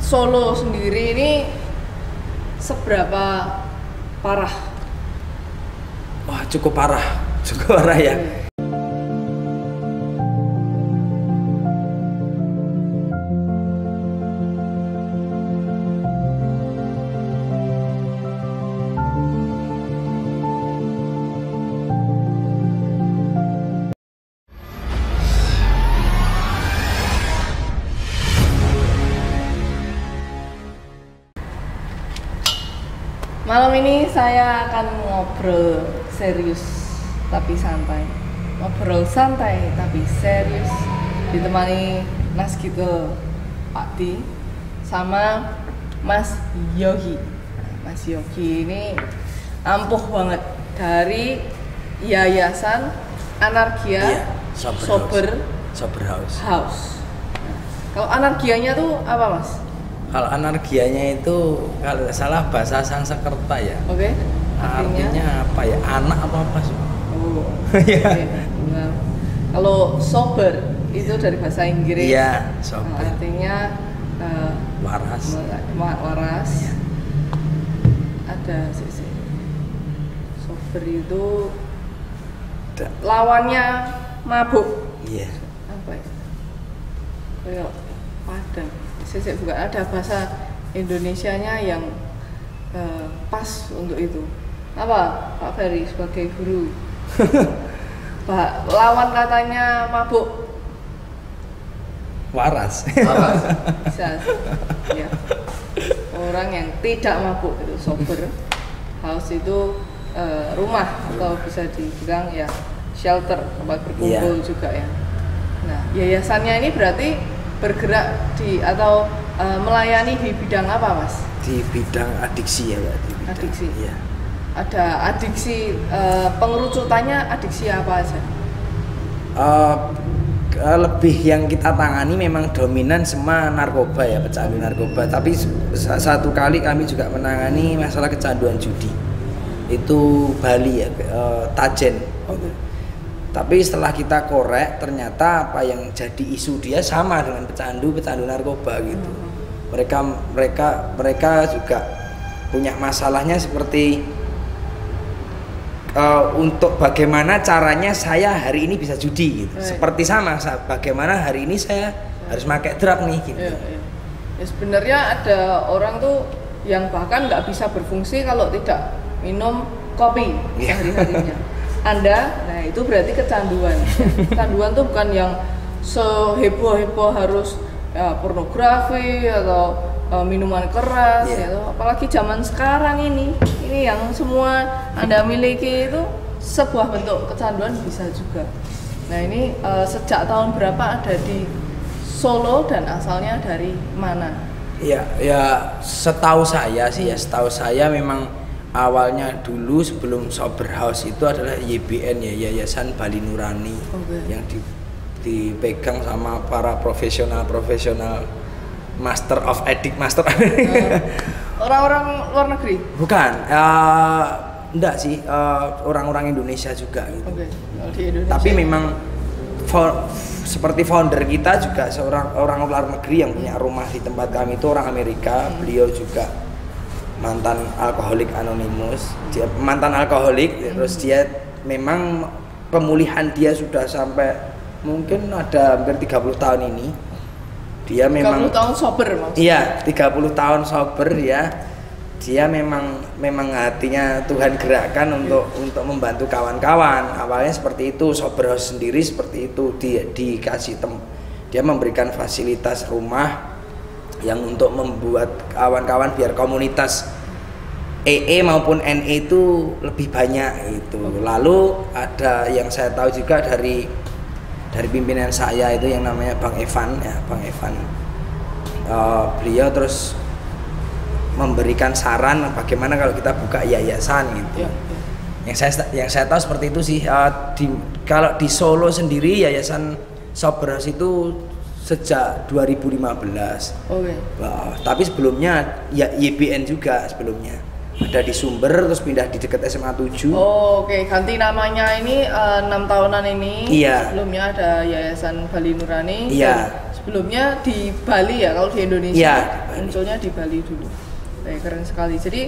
Solo sendiri ini seberapa parah? Wah, cukup parah ya. Malam ini saya akan ngobrol serius tapi santai. Ngobrol santai tapi serius, ditemani Mas Gito, Pak Di, sama Mas Yogi. Mas Yogi ini ampuh banget dari Yayasan Anargia Sober House. Kalau anarkianya tuh apa, Mas? Kalau anarkianya itu kalau nggak salah bahasa Sanskerta ya. Oke. Artinya apa ya? Anak atau apa sih? Oh. Iya. Nah, kalau sober itu dari bahasa Inggris. Iya, sober. Artinya waras. Waras. Ya. Ada sih. Sober itu lawannya mabuk. Iya. Apa ya? Kayak padang. Saya juga ada bahasa Indonesianya yang pas untuk itu. Apa Pak Ferry sebagai guru? Pak, lawan katanya mabuk. Waras. Bisa. Ya. Orang yang tidak mabuk itu sober. House itu rumah atau bisa dibilang ya shelter, tempat berkumpul juga ya. Nah, yayasannya ini berarti bergerak di atau melayani di bidang apa, Mas? Di bidang adiksi ya, Pak. Adiksi. Iya. Ada adiksi, pengerucutannya adiksi apa aja? Lebih yang kita tangani memang dominan semua narkoba ya, pecandu narkoba. Tapi satu kali kami juga menangani masalah kecanduan judi. Itu Bali ya, Tajen. Okay. Tapi setelah kita korek, ternyata apa yang jadi isu dia sama dengan pecandu narkoba gitu. Mereka juga punya masalahnya seperti untuk bagaimana caranya saya hari ini bisa judi gitu. Seperti sama, bagaimana hari ini saya harus pakai drug nih gitu. Ya, sebenarnya ada orang tuh yang bahkan nggak bisa berfungsi kalau tidak minum kopi sehari-harinya. Nah itu berarti kecanduan. Kecanduan tuh bukan yang seheboh-heboh harus ya, pornografi atau minuman keras ya, apalagi zaman sekarang ini yang semua Anda miliki itu sebuah bentuk kecanduan bisa juga. Nah ini sejak tahun berapa ada di Solo dan asalnya dari mana? Ya setahu saya memang awalnya dulu sebelum Sober House itu adalah YBN ya, Yayasan Bali Nurani. Yang dipegang sama para profesional Master of Addict, orang-orang luar negeri? Bukan, enggak sih, orang-orang Indonesia juga gitu. Di Indonesia. Tapi memang seperti founder kita juga seorang orang luar negeri yang punya rumah di tempat kami itu orang Amerika. Beliau juga mantan alkoholik anonimus, dia mantan alkoholik, terus dia memang pemulihan dia sudah sampai mungkin ada hampir 30 tahun ini. Dia memang 30 tahun sober maksudnya? Iya, 30 tahun sober ya. Dia memang hatinya Tuhan gerakkan untuk membantu kawan-kawan. Awalnya seperti itu, Sober House sendiri seperti itu, dia memberikan fasilitas rumah yang untuk membuat kawan-kawan biar komunitas EE maupun NE itu lebih banyak itu. Lalu ada yang saya tahu juga dari pimpinan saya itu yang namanya Bang Evan ya, Bang Evan. Beliau terus memberikan saran bagaimana kalau kita buka yayasan gitu. Yang saya tahu seperti itu sih. Kalau di Solo sendiri yayasan Sober House itu sejak 2015. Tapi sebelumnya ya YBN juga sebelumnya. Ada di Sumber terus pindah di dekat SMA 7. Ganti namanya ini 6 tahunan ini. Iya. Sebelumnya ada Yayasan Bali Nurani. Iya. Sebelumnya di Bali ya kalau di Indonesia. Iya, Bali. Munculnya di Bali dulu. Keren sekali. Jadi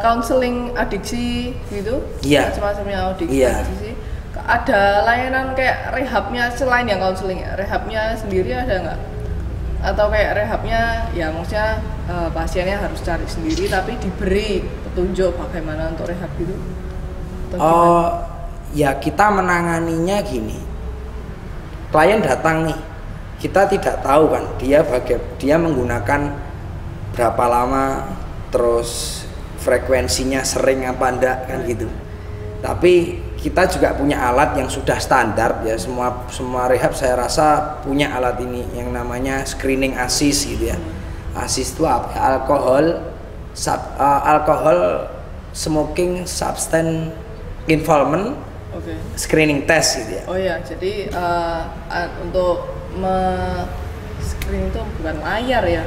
counseling adiksi gitu? Iya. Semacamnya adiksi. Iya. Ada layanan kayak rehabnya selain yang counseling ya? Rehabnya sendiri ada nggak? Atau kayak rehabnya ya maksudnya pasiennya harus cari sendiri tapi diberi petunjuk bagaimana untuk rehab gitu? Ya kita menanganinya gini. Klien datang nih, kita tidak tahu kan dia menggunakan berapa lama, terus frekuensinya sering apa enggak kan gitu. Tapi kita juga punya alat yang sudah standar ya, semua rehab saya rasa punya alat ini yang namanya screening ASIS gitu ya. ASIS itu apa? Alcohol Smoking Substance Involvement Screening Test gitu ya. Oh ya, jadi untuk screening itu bukan layar ya,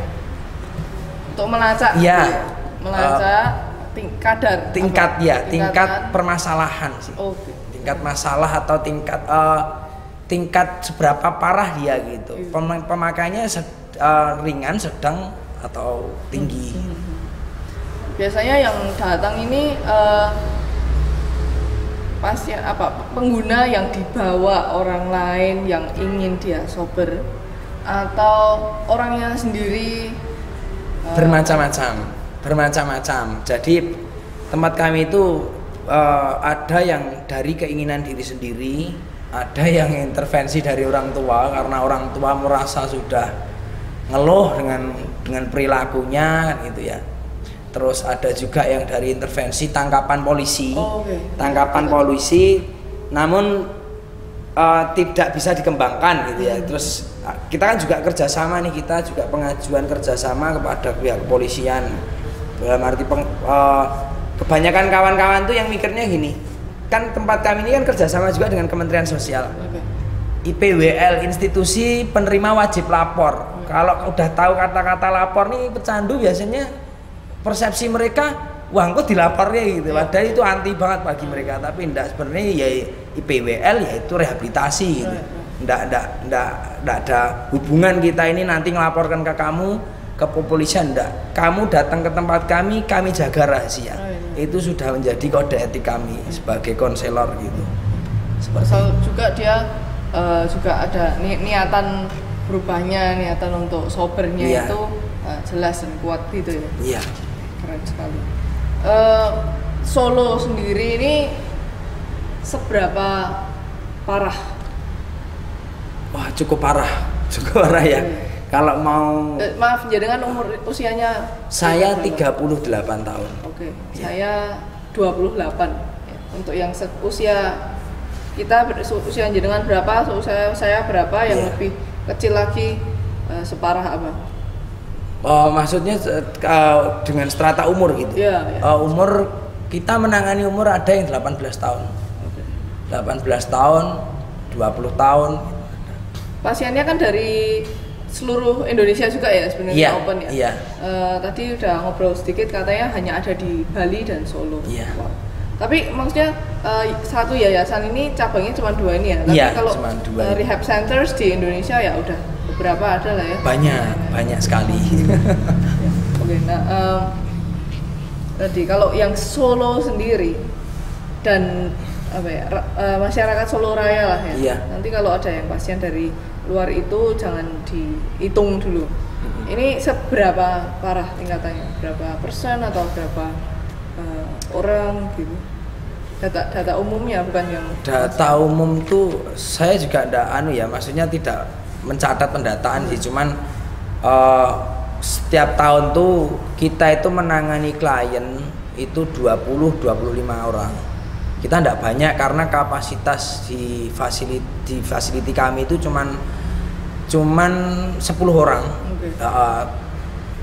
untuk melacak. Iya. Gitu ya? Melacak tingkat permasalahan sih. Okay. Tingkat masalah atau tingkat seberapa parah dia gitu. Pemakaiannya ringan, sedang atau tinggi. Biasanya yang datang ini pasien pengguna yang dibawa orang lain yang ingin dia sober atau orangnya sendiri bermacam-macam. Jadi tempat kami itu ada yang dari keinginan diri sendiri, ada yang intervensi dari orang tua karena orang tua merasa sudah ngeluh dengan perilakunya kan gitu ya. Terus ada juga yang dari intervensi tangkapan polisi. Tangkapan polisi namun tidak bisa dikembangkan gitu ya. Terus kita kan juga kerjasama nih, kita juga pengajuan kerjasama kepada pihak kepolisian. Dalam arti kebanyakan kawan-kawan tuh yang mikirnya gini, kan tempat kami ini kan kerjasama juga dengan Kementerian Sosial. IPWL, institusi penerima wajib lapor. Kalau udah tahu kata-kata lapor nih pecandu biasanya persepsi mereka, wah kok dilapornya gitu. Padahal itu anti banget bagi mereka, tapi enggak, sebenarnya ya IPWL yaitu rehabilitasi gitu. Enggak ada hubungan kita ini nanti ngelaporkan ke kamu ke kepolisian, enggak. Kamu datang ke tempat kami jaga rahasia. Itu sudah menjadi kode etik kami sebagai konselor gitu. Juga dia juga ada niatan berubahnya, niatan untuk sobernya itu jelas dan kuat gitu ya. Iya. Keren sekali. Solo sendiri ini seberapa parah? Wah, cukup parah ya. Kalau mau maaf, jenengan usianya? Saya 38 tahun. Oke. Saya 28. Ya. Untuk yang usia kita usia jenengan berapa? Usia saya berapa? Yang lebih kecil lagi separah apa? Maksudnya dengan strata umur gitu. Umur kita menangani umur ada yang 18 tahun. 18 tahun, 20 tahun. Pasiennya kan dari seluruh Indonesia juga ya sebenarnya open ya. Iya. Tadi udah ngobrol sedikit katanya hanya ada di Bali dan Solo. Iya. Wow. Tapi maksudnya satu yayasan ini cabangnya cuma 2 ini ya. Tapi kalau rehab centers di Indonesia ya udah beberapa ada lah ya. Banyak sekali. Oke, nah tadi kalau yang Solo sendiri dan masyarakat Solo Raya lah ya. Iya. Nanti kalau ada yang pasien dari luar itu jangan dihitung dulu. Ini seberapa parah tingkatannya? Berapa persen atau berapa orang gitu? Data umumnya bukan yang data umum tuh saya juga maksudnya tidak mencatat pendataan sih, cuman setiap tahun tuh kita itu menangani klien itu 20-25 orang. Kita tidak banyak karena kapasitas di fasiliti kami itu cuman 10 orang.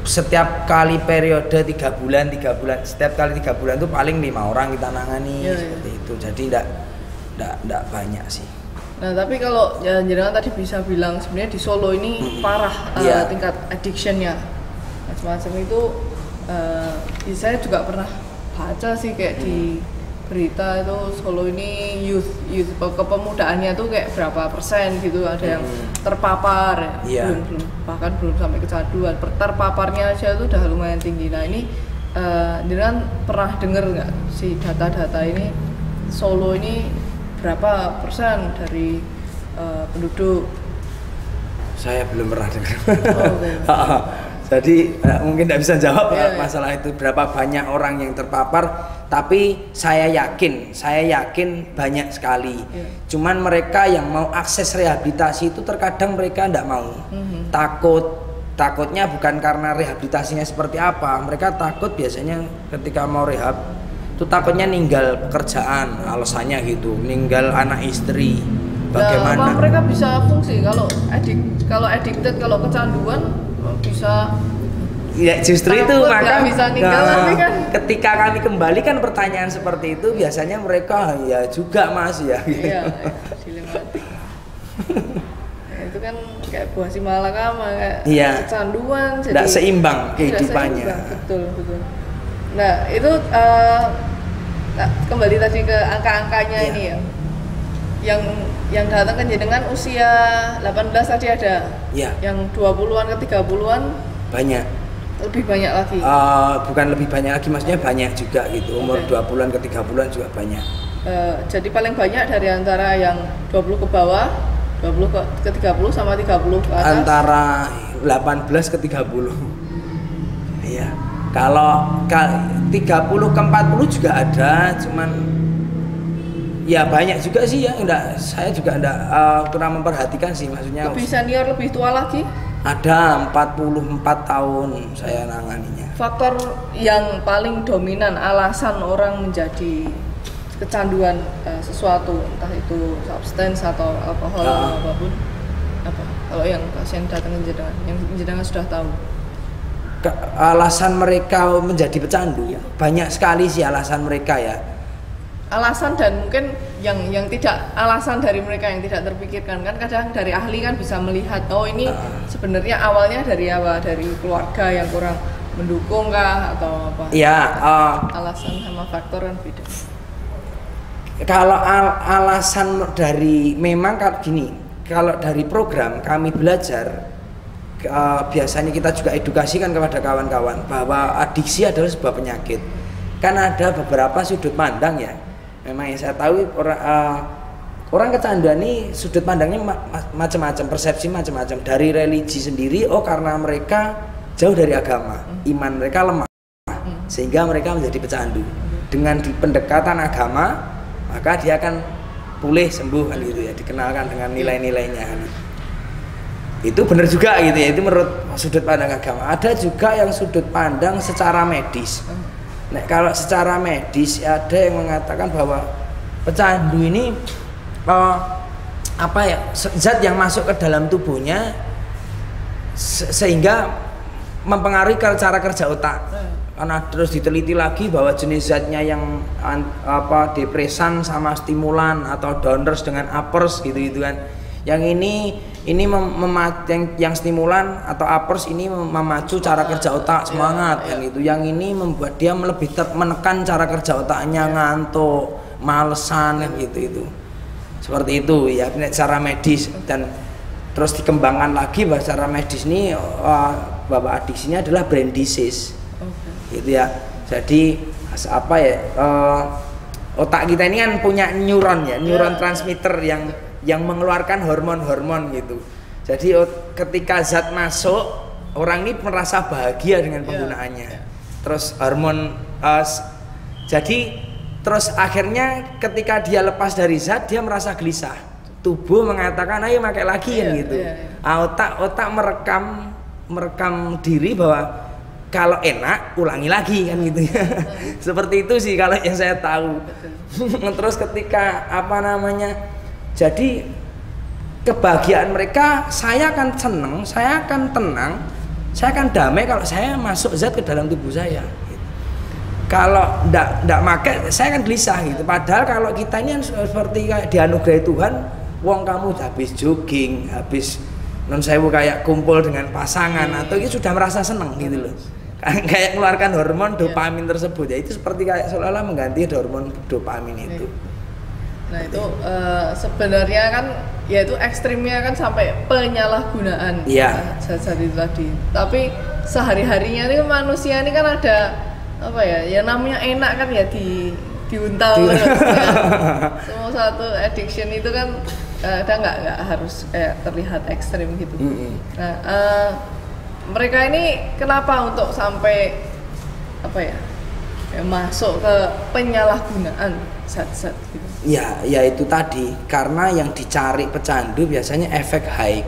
Setiap kali periode 3 bulan, setiap kali 3 bulan itu paling 5 orang kita nangani seperti itu. Jadi tidak banyak sih. Nah, tapi kalau jenengan tadi bisa bilang sebenarnya di Solo ini parah tingkat addictionnya macam-macam itu. Saya juga pernah baca sih kayak di berita itu Solo ini youth kepemudaannya tuh kayak berapa persen gitu, ada yang terpapar bahkan belum sampai kecanduan, terpaparnya aja tuh udah lumayan tinggi. Nah ini dengan pernah dengar nggak si data-data ini Solo ini berapa persen dari penduduk? Saya belum pernah dengar. Okay. Jadi mungkin tidak bisa jawab masalah itu berapa banyak orang yang terpapar, tapi saya yakin banyak sekali. Cuman mereka yang mau akses rehabilitasi itu terkadang mereka tidak mau. Takutnya bukan karena rehabilitasinya seperti apa, mereka takut biasanya ketika mau rehab itu takutnya ninggal pekerjaan, alasannya gitu, ninggal anak istri. Bagaimana? Nah, mereka bisa fungsi kalau addicted, kalau kecanduan bisa. Ya justru itu maka bisa ninggal, tapi kan ketika kami kembali kan pertanyaan seperti itu biasanya mereka ya juga mas ya. Iya, dilematik. Nah, itu kan kayak buah si malakama kayak kecanduan, jadi tidak seimbang kehidupannya. Betul. Nah itu kembali tadi ke angka-angkanya ini ya. Yang datang kan jenengan usia 18 tadi ada. Yang 20-an ke 30-an banyak. Lebih banyak lagi. Bukan lebih banyak lagi, maksudnya banyak juga gitu. Umur 20-an ke 30-an juga banyak. Jadi paling banyak dari antara yang 20 ke bawah, 20 ke 30 sama 30 ke atas. Antara 18 ke 30. Iya. Kalau 30 ke 40 juga ada, cuman ya banyak juga sih ya, saya juga kurang memperhatikan sih, maksudnya lebih senior, lebih tua lagi? Ada 44 tahun saya nanganinya. Faktor yang paling dominan alasan orang menjadi kecanduan sesuatu, entah itu substance atau alkohol atau apapun, apa? Kalau yang pasien datang yang jenengan sudah tahu. Alasan mereka menjadi pecandu banyak sekali sih alasan mereka ya. Alasan dan mungkin yang tidak alasan dari mereka yang tidak terpikirkan kan, kadang dari ahli kan bisa melihat ini sebenarnya awalnya dari apa, dari keluarga yang kurang mendukung kah atau apa? Alasan sama faktor kan beda. Kalau alasan dari memang gini, kalau dari program kami belajar biasanya kita juga edukasikan kepada kawan-kawan bahwa adiksi adalah sebuah penyakit. Kan ada beberapa sudut pandang ya. Memang yang saya tahu orang kecanduan ini sudut pandangnya macam-macam, persepsi macam-macam. Dari religi sendiri, karena mereka jauh dari agama, iman mereka lemah, sehingga mereka menjadi pecandu. Dengan pendekatan agama, maka dia akan pulih, sembuh kan gitu ya, dikenalkan dengan nilai-nilainya kan. Itu benar juga gitu ya, itu menurut sudut pandang agama. Ada juga yang sudut pandang secara medis. Nah, kalau secara medis ada yang mengatakan bahwa pecandu ini zat yang masuk ke dalam tubuhnya sehingga mempengaruhi cara kerja otak. Karena terus diteliti lagi bahwa jenis zatnya yang depresan sama stimulan atau downers dengan uppers gitu kan. Yang ini yang stimulan atau uppers ini memacu cara kerja otak, semangat kan gitu. Yang ini membuat dia lebih menekan cara kerja otaknya, ngantuk, malesan kan gitu itu. Seperti itu ya secara medis, dan terus dikembangkan lagi bahwa secara medis ini bahwa adiksinya adalah brain disease. Gitu ya. Jadi otak kita ini kan punya neuron ya, neuron transmitter yang mengeluarkan hormon-hormon gitu. Jadi ketika zat masuk, orang ini merasa bahagia dengan penggunaannya. Terus hormon terus akhirnya ketika dia lepas dari zat, dia merasa gelisah. Tubuh mengatakan ayo pakai lagi gitu. Otak merekam diri bahwa kalau enak ulangi lagi kan gitu ya. Seperti itu sih kalau yang saya tahu. Terus ketika jadi kebahagiaan mereka, saya akan senang, saya akan tenang, saya akan damai kalau saya masuk zat ke dalam tubuh saya. Kalau ndak make, saya akan gelisah gitu. Padahal kalau kita ini seperti kayak dianugerahi Tuhan, wong kamu habis jogging, habis non sewu kayak kumpul dengan pasangan atau itu sudah merasa senang gitu loh. kayak mengeluarkan hormon dopamin tersebut ya, itu seperti kayak seolah-olah mengganti hormon dopamin itu. Nah itu sebenarnya kan ya itu ekstrimnya kan sampai penyalahgunaan zat-zat itu tadi. Tapi sehari-harinya ini manusia ini kan ada apa ya namanya enak kan ya diuntal ya. Semua satu addiction itu kan ada nggak harus kayak terlihat ekstrim gitu. Nah mereka ini kenapa untuk sampai apa ya masuk ke penyalahgunaan zat-zat gitu? Ya itu tadi, karena yang dicari pecandu biasanya efek high.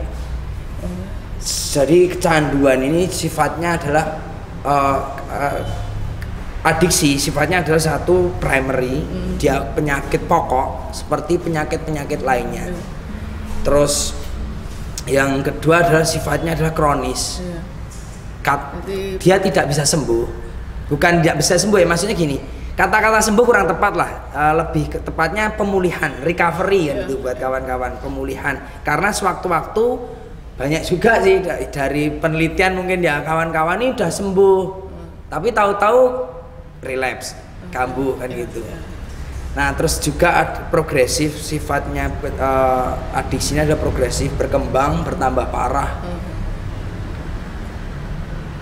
Jadi kecanduan ini sifatnya adalah adiksi, sifatnya adalah satu primary, dia penyakit pokok seperti penyakit-penyakit lainnya. Terus yang kedua adalah sifatnya adalah kronis. Dia tidak bisa sembuh. Bukan tidak bisa sembuh ya, maksudnya gini. Kata-kata sembuh kurang tepat lah, lebih tepatnya pemulihan, recovery kan itu buat kawan-kawan, pemulihan. Karena sewaktu-waktu banyak juga sih dari penelitian mungkin ya kawan-kawan ini udah sembuh, tapi tahu-tahu relapse, kambuh kan gitu. Nah terus juga progresif sifatnya, adiksinya ada progresif, berkembang, bertambah parah.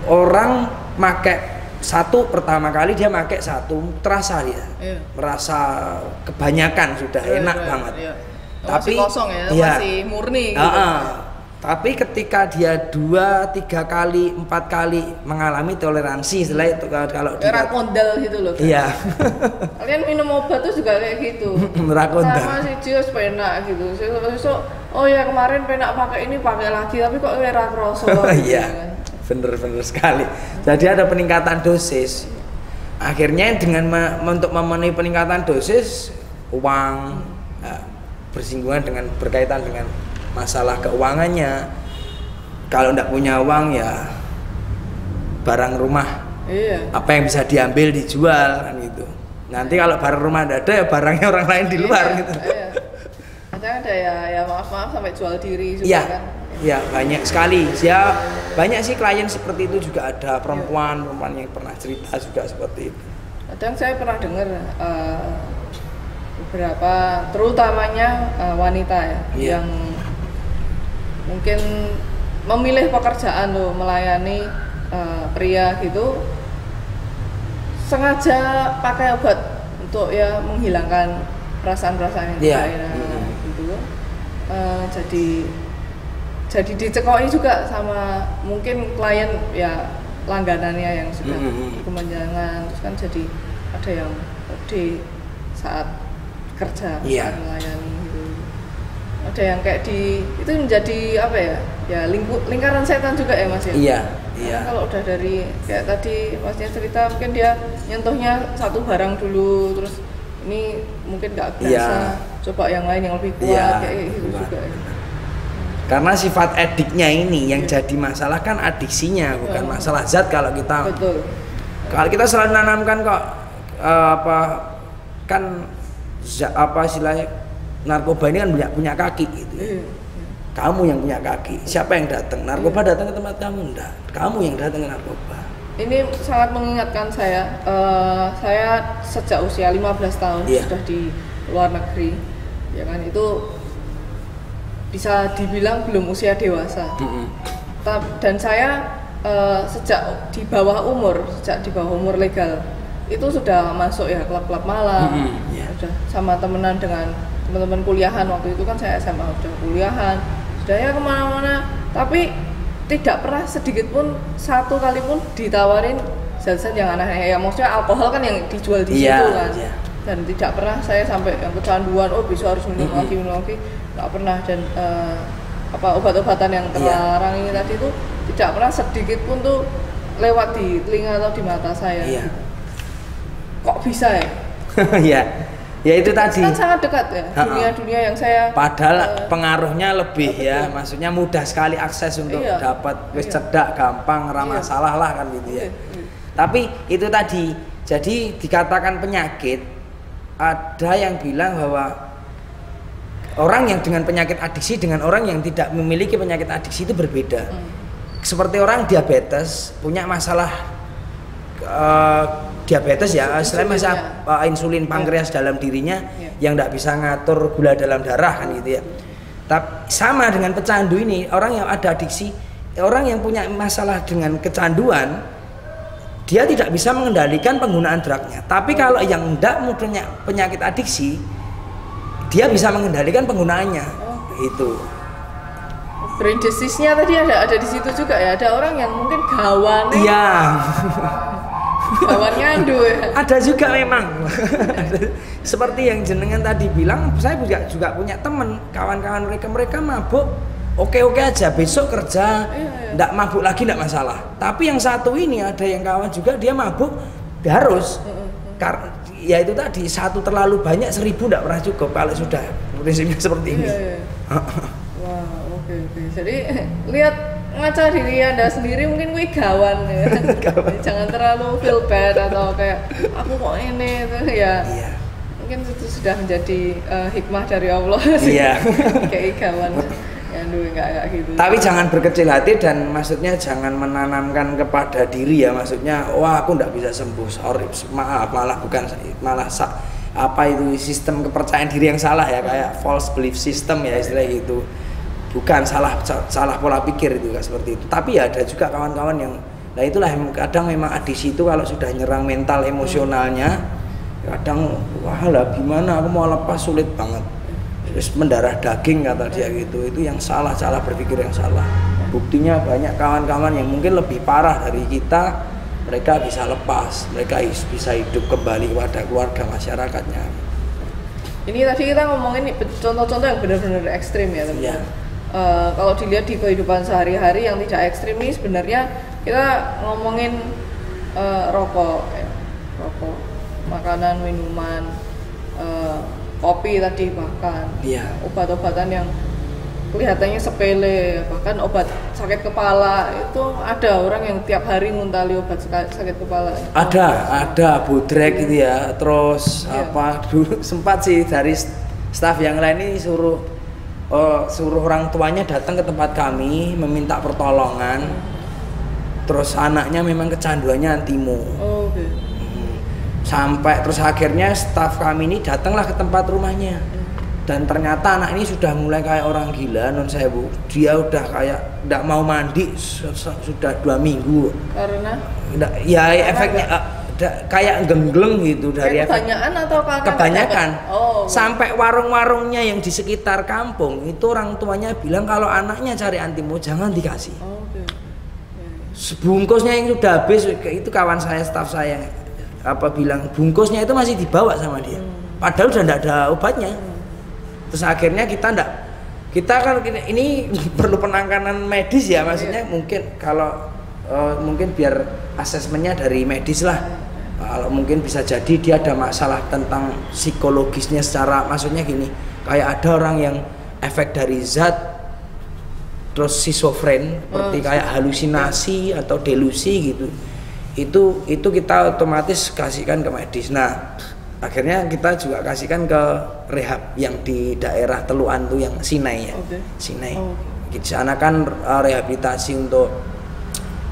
Orang make satu pertama kali dia pakai satu terasa dia merasa kebanyakan sudah enak banget. Tapi masih kosong ya, masih murni gitu. Tapi ketika dia 2, 3 kali, 4 kali mengalami toleransi, setelah itu kalau dia rakondel gitu loh. Iya. Kalian minum obat tuh juga kayak gitu. Rakondel. Sama si Jios penak gitu. Besok oh ya kemarin penak pakai ini pakai lagi tapi kok ora kroso. Iya. Bener sekali. Jadi ada peningkatan dosis. Akhirnya dengan untuk memenuhi peningkatan dosis, uang bersinggungan dengan berkaitan dengan masalah keuangannya. Kalau tidak punya uang ya barang rumah. Apa yang bisa diambil dijual kan gitu. Nanti kalau barang rumah tidak ada ya barangnya orang lain di luar gitu. Kadang ada ya maaf sampai jual diri juga kan. Ya banyak sekali. Ya banyak sih klien seperti itu juga ada, perempuan yang pernah cerita juga seperti itu. Kadang saya pernah dengar beberapa terutamanya wanita yang mungkin memilih pekerjaan loh melayani pria gitu, sengaja pakai obat untuk ya menghilangkan perasaan-perasaan yang tidak enak gitu. Jadi dicekoki juga sama mungkin klien ya langganannya yang sudah berkepanjangan, terus kan jadi ada yang OD saat kerja saat melayani gitu. Ada yang kayak itu menjadi apa ya lingkaran setan juga ya Mas ya. Iya. Kalau udah dari kayak tadi Masnya cerita mungkin dia nyentuhnya satu barang dulu, terus ini mungkin nggak biasa, coba yang lain yang lebih kuat kayak gitu juga ya. Karena sifat adiknya ini yang jadi masalah kan adiksinya, bukan masalah zat. Kalau kita kalau kita selalu nanamkan kok istilahnya narkoba ini kan punya kaki gitu. Kamu yang punya kaki, siapa yang datang? Narkoba datang ke tempat kamu enggak, kamu yang datang ke narkoba. Ini sangat mengingatkan saya sejak usia 15 tahun sudah di luar negeri ya kan, itu bisa dibilang belum usia dewasa. Dan saya sejak di bawah umur legal itu sudah masuk ya klub-klub malam, sudah sama temenan dengan teman-teman kuliahan. Waktu itu kan saya SMA, sudah kuliahan, sudah ya kemana-mana, tapi tidak pernah sedikit pun satu kali pun ditawarin zat-zat yang aneh, ya maksudnya alkohol kan yang dijual di situ kan. Dan tidak pernah saya sampai yang kecanduan, bisa harus minum lagi, nggak pernah. Dan obat-obatan yang terlarang ini tadi itu tidak pernah sedikit pun tuh lewat di telinga atau di mata saya. Kok bisa ya? Ya itu tadi. Kan sangat dekat ya dunia-dunia yang saya. Padahal pengaruhnya lebih ya, maksudnya mudah sekali akses untuk dapat wis cedak, gampang, ramah masalah lah kan gitu ya. Tapi itu tadi, jadi dikatakan penyakit. Ada yang bilang bahwa orang yang dengan penyakit adiksi dengan orang yang tidak memiliki penyakit adiksi itu berbeda. Seperti orang diabetes punya masalah diabetes ya, selain masa insulin pankreas dalam dirinya yang tidak bisa ngatur gula dalam darah kan gitu ya. Tapi sama dengan pecandu ini, orang yang ada adiksi, orang yang punya masalah dengan kecanduan, dia tidak bisa mengendalikan penggunaan drugnya. Tapi kalau yang tidak punya penyakit adiksi, dia bisa mengendalikan penggunaannya. Itu. Brain disease-nya tadi ada di situ juga ya. Ada orang yang mungkin gawan. Iya. Gawan nyandu ya. Ada juga memang. Seperti yang jenengan tadi bilang, saya juga punya teman, kawan-kawan mereka mabuk, oke-oke aja, besok kerja, nggak mabuk lagi nggak masalah. Tapi yang satu ini ada yang kawan juga dia mabuk harus, ya itu tadi satu terlalu banyak 1000 nggak pernah cukup kalau sudah prinsipnya seperti ini. Wow, oke. Jadi lihat ngaca diri Anda sendiri mungkin gue gawan ya. Jangan terlalu feel bad atau kayak aku kok ini itu ya. Iya. Mungkin itu sudah menjadi hikmah dari Allah sih. Iya. Kayak gawan. Ya aduh enggak gitu. Tapi jangan berkecil hati dan maksudnya jangan menanamkan kepada diri ya, maksudnya wah aku enggak bisa sembuh, sorry, maaf, malah bukan apa itu sistem kepercayaan diri yang salah ya, kayak false belief system ya istilah gitu. Bukan salah pola pikir itu, seperti itu. Tapi ya ada juga kawan-kawan yang, nah itulah yang kadang memang adiksi itu kalau sudah nyerang mental emosionalnya, kadang wah lah gimana aku mau lepas sulit banget, terus mendarah daging kata dia gitu. Itu yang salah berpikir yang salah. Buktinya banyak kawan-kawan yang mungkin lebih parah dari kita, mereka bisa lepas, mereka bisa hidup kembali kepada keluarga masyarakatnya. Ini tadi kita ngomongin contoh-contoh yang benar-benar ekstrim ya teman-teman. Ya. Kalau dilihat di kehidupan sehari-hari yang tidak ekstrim ini sebenarnya kita ngomongin rokok, makanan, minuman, kopi tadi bahkan, obat-obatan yang kelihatannya sepele, bahkan obat sakit kepala itu ada orang yang tiap hari nguntali obat sakit kepala. Ada bodrek gitu ya, terus apa dulu sempat sih dari staf yang lain ini suruh orang tuanya datang ke tempat kami meminta pertolongan, terus anaknya memang kecanduannya antimo. Sampai terus akhirnya staf kami ini datanglah ke tempat rumahnya, dan ternyata anak ini sudah mulai kayak orang gila, non sewu. Dia udah kayak tidak mau mandi sudah 2 minggu. Karena? Ya efeknya kayak gembleng gitu dari kebanyakan atau kebanyakan. Sampai warung-warungnya yang di sekitar kampung itu orang tuanya bilang kalau anaknya cari antimo jangan dikasih. Sebungkusnya yang sudah habis, itu kawan saya, staf saya bilang bungkusnya itu masih dibawa sama dia, padahal udah tidak ada obatnya. Terus akhirnya kita kan ini perlu penanganan medis ya, maksudnya mungkin kalau mungkin biar asesmennya dari medis lah. Kalau mungkin bisa jadi dia ada masalah tentang psikologisnya secara, maksudnya gini, kayak ada orang yang efek dari zat terus schizofren, seperti kayak halusinasi atau delusi gitu. Itu kita otomatis kasihkan ke medis. Nah, akhirnya kita juga kasihkan ke rehab yang di daerah Teluan tuh yang Sinai ya. Sinai. Di sana kan rehabilitasi untuk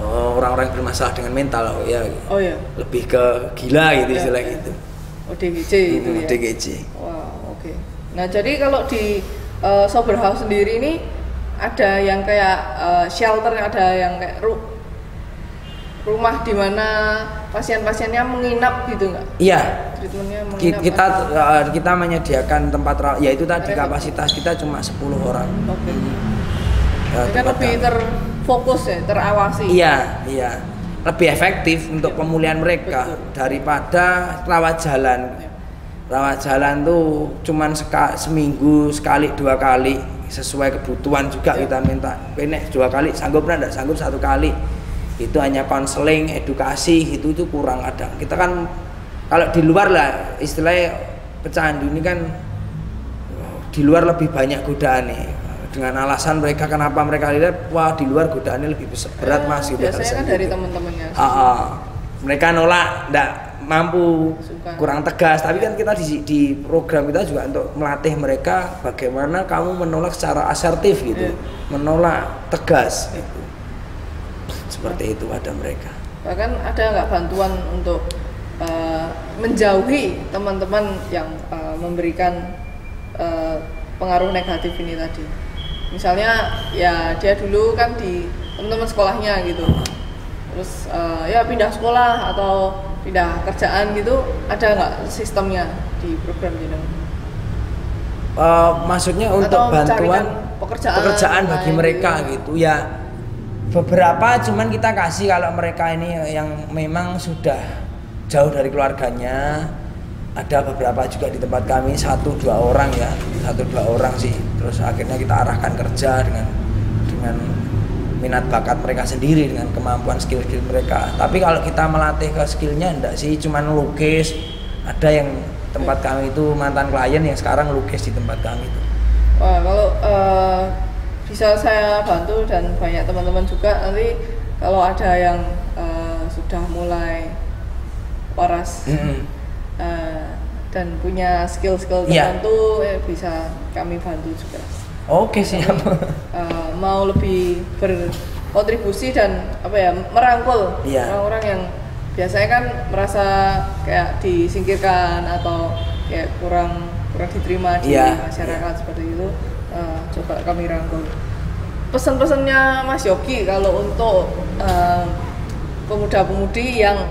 orang-orang yang bermasalah dengan mental ya. Lebih ke gila gitu istilah gitu. ODGJ itu ya. ODGJ. Wow, oke. Nah, jadi kalau di Sober House sendiri ini ada yang kayak shelter, ada yang kayak rumah di mana pasien-pasiennya menginap gitu nggak? Iya. Treatmentnya menginap. Kita menyediakan tempat rawat, yaitu tadi kapasitas kita cuma 10 orang. Kan lebih terfokus ya, terawasi. Iya. Lebih efektif untuk pemulihan mereka daripada rawat jalan. Rawat jalan tuh cuman seminggu sekali 2 kali sesuai kebutuhan juga kita minta. Penek 2 kali sanggup enggak sanggup 1 kali. Itu hanya konseling, edukasi itu kurang ada. Kita kan kalau di luar lah istilahnya pecandu ini kan di luar lebih banyak godaan nih. Dengan alasan mereka kenapa mereka lihat wah di luar godaannya lebih berat mas gitu. Biasanya kan dari teman-temannya. Mereka nolak, enggak mampu, kurang tegas. Tapi kan kita di program kita juga untuk melatih mereka bagaimana kamu menolak secara asertif gitu, menolak tegas gitu. Seperti itu ada mereka. Bahkan ada nggak bantuan untuk menjauhi teman-teman yang memberikan pengaruh negatif ini tadi? Misalnya ya dia dulu kan di teman-teman sekolahnya gitu, terus ya pindah sekolah atau pindah kerjaan gitu, ada nggak sistemnya di program gitu? Maksudnya untuk atau bantuan pekerjaan bagi mereka gitu ya. Beberapa cuman kita kasih kalau mereka ini yang memang sudah jauh dari keluarganya, ada beberapa juga di tempat kami 1-2 orang ya, 1-2 orang sih. Terus akhirnya kita arahkan kerja dengan minat bakat mereka sendiri, dengan kemampuan skill-skill mereka. Tapi kalau kita melatih ke skillnya enggak sih, cuman lukis. Ada yang tempat kami itu mantan klien yang sekarang lukis di tempat kami itu. Wah, kalau bisa saya bantu dan banyak teman-teman juga, nanti kalau ada yang sudah mulai waras dan punya skill-skill tertentu, bisa kami bantu juga. Oke, siap. Mau lebih berkontribusi dan merangkul orang-orang yang biasanya kan merasa kayak disingkirkan atau kayak kurang diterima di masyarakat seperti itu. Coba kami rangkul. Pesan-pesannya Mas Yogi kalau untuk pemuda-pemudi yang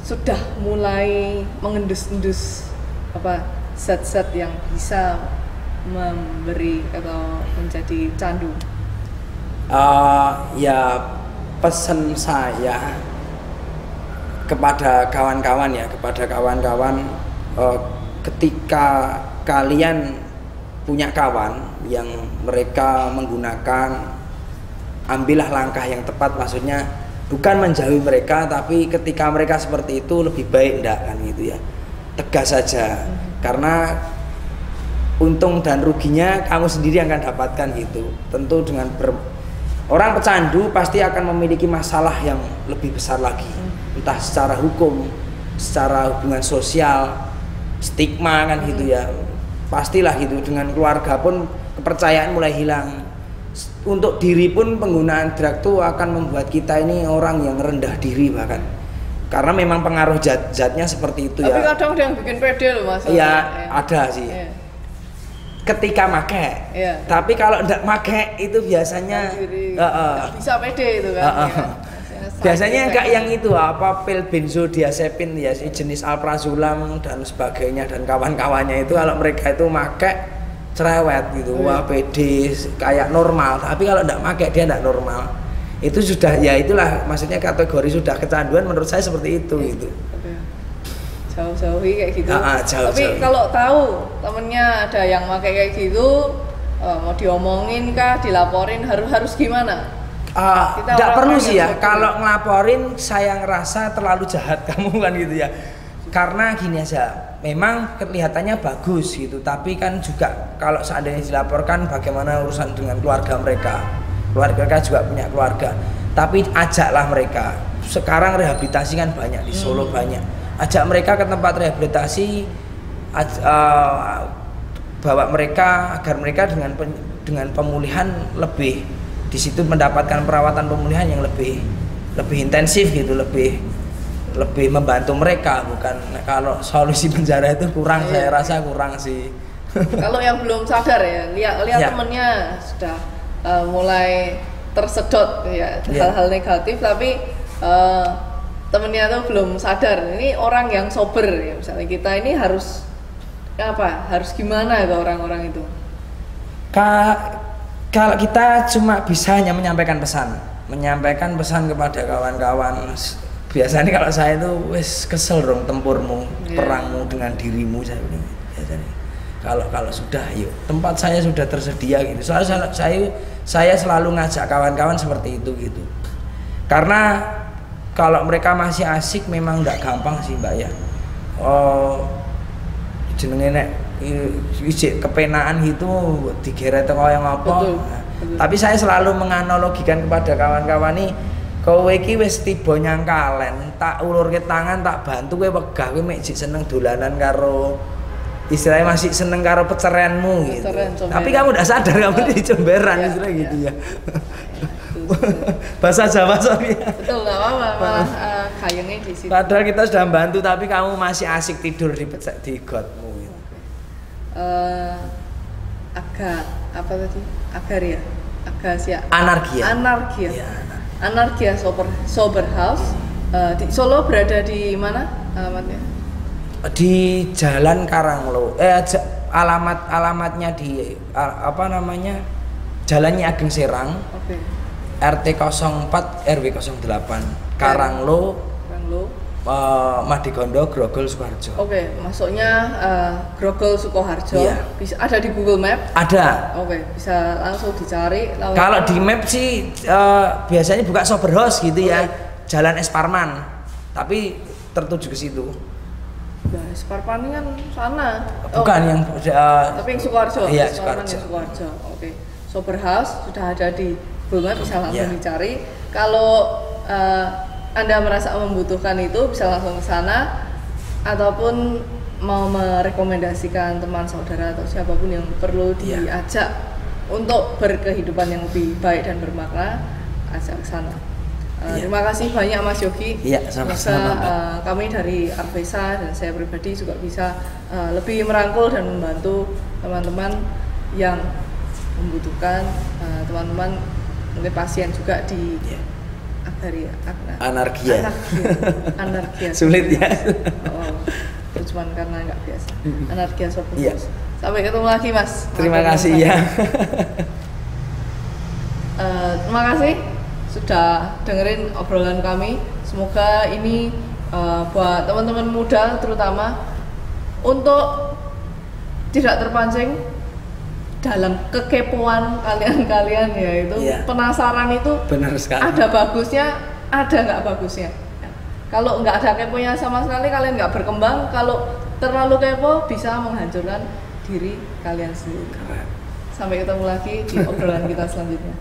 sudah mulai mengendus-endus zat-zat yang bisa memberi atau menjadi candu. Ya pesan saya kepada kawan-kawan ketika kalian punya kawan yang mereka menggunakan, ambillah langkah yang tepat, maksudnya bukan menjauhi mereka, tapi ketika mereka seperti itu lebih baik enggak kan gitu ya, tegas saja, karena untung dan ruginya kamu sendiri yang akan dapatkan gitu. Tentu dengan orang pecandu pasti akan memiliki masalah yang lebih besar lagi, entah secara hukum, secara hubungan sosial, stigma kan gitu ya. Pastilah gitu, dengan keluarga pun kepercayaan mulai hilang. Untuk diri pun penggunaan drug itu akan membuat kita ini orang yang rendah diri bahkan. Karena memang pengaruh zat-zatnya seperti itu. Tapi kadang ada yang bikin pede loh Mas. Iya, ada sih. Ketika make. Tapi kalau enggak make itu biasanya nggak bisa pede itu kan. Biasanya kayak yang itu pil benzodiazepin ya, jenis alprazolam dan sebagainya dan kawan-kawannya itu, kalau mereka itu make cerewet gitu, wah pede kayak normal. Tapi kalau enggak make dia enggak normal. Itu sudah ya itulah maksudnya kategori sudah kecanduan menurut saya seperti itu gitu. Jauh-jauhi kayak gitu. Jauh. Tapi kalau tahu temennya ada yang pakai kayak gitu, mau diomongin kah, dilaporin, harus gimana? Tidak perlu sih ya. Kalau ngelaporin saya ngerasa terlalu jahat kamu kan gitu ya. Karena gini aja, memang kelihatannya bagus gitu, tapi kan juga kalau seandainya dilaporkan bagaimana urusan dengan keluarga mereka. Keluarga mereka juga punya keluarga. Tapi ajaklah mereka. Sekarang rehabilitasi kan banyak di Solo banyak. Ajak mereka ke tempat rehabilitasi, bawa mereka agar mereka dengan pemulihan lebih di situ mendapatkan perawatan pemulihan yang lebih intensif gitu, lebih membantu mereka. Bukan kalau solusi penjara itu kurang, saya rasa kurang sih. Kalau yang belum sadar ya, lihat temennya sudah mulai tersedot ya hal-hal negatif, tapi temennya tuh belum sadar. Ini orang yang sober ya, misalnya kita ini harus gimana ke orang-orang itu? Kalau kita cuma bisa hanya menyampaikan pesan kepada kawan-kawan. Biasanya kalau saya itu wes kesel dong tempurmu, perangmu dengan dirimu, saya bilang biasanya. Kalau sudah, yuk tempat saya sudah tersedia gitu. Soalnya saya selalu ngajak kawan-kawan seperti itu gitu. Karena kalau mereka masih asik memang nggak gampang sih Mbak ya. Jenenge nek ijik kepenaan gitu digeret kaya ngapa. Betul. Tapi saya selalu menganalogikan kepada kawan-kawan nih, kowe iki wis tiba nyang kalen, tak ulurke tangan, tak bantu kowe wegah, kowe mek seneng dolanan karo istilahnya masih seneng karo peceraianmu gitu. Tapi kamu udah sadar kamu di cemberan istilahnya gitu ya. Bahasa Jawa soalnya. Betul, nggak apa-apa, malah kayangnya di situ. Padahal kita sudah membantu tapi kamu masih asik tidur di gotmu. Agak apa tadi? Agaria, Agasia. Anarkia. Anarkia. Ya. Anarkia Sober House. Di Solo berada di mana alamatnya? Di Jalan Karanglo. Alamatnya di apa namanya? Jalannya Ageng Serang. Oke. RT 04 RW 08 Karanglo. Karanglo. Madigondo, Grogol, Sukoharjo. Oke, masuknya Grogol Sukoharjo. Iya. Bisa ada di Google Map? Ada. Oke, bisa langsung dicari. Kalau di map sih biasanya buka Sober House gitu ya. Jalan Es Parman. Tapi tertuju ke situ. Ya, Sparpani kan sana. Bukan yang tapi yang Sukoharjo. Iya, Sparman Sukoharjo. yang Sukoharjo. Oke. Sober House sudah ada di Google Map, bisa langsung Iya. dicari. Kalau Anda merasa membutuhkan itu bisa langsung ke sana, ataupun mau merekomendasikan teman saudara atau siapapun yang perlu Iya. diajak untuk berkehidupan yang lebih baik dan bermakna, ajak ke sana. Iya. Terima kasih banyak Mas Yogi. Iya, sama-sama, Semoga kami dari Arvesa dan saya pribadi juga bisa lebih merangkul dan membantu teman-teman yang membutuhkan, teman-teman mungkin pasien juga di Iya. Agaria, Anarkia. Anarkia. Sulit ya. Oh, cuma karena nggak biasa. Anarkia Sober Iya. House. Sampai ketemu lagi Mas. Terima kasih ya. Terima kasih sudah dengerin obrolan kami. Semoga ini buat teman-teman muda terutama untuk tidak terpancing dalam kekepoan kalian yaitu Iya. penasaran itu Benar sekali. ada bagusnya, ada nggak bagusnya. Kalau nggak ada keponya sama sekali, kalian nggak berkembang. Kalau terlalu kepo bisa menghancurkan diri kalian sendiri. Sampai ketemu lagi di obrolan kita selanjutnya.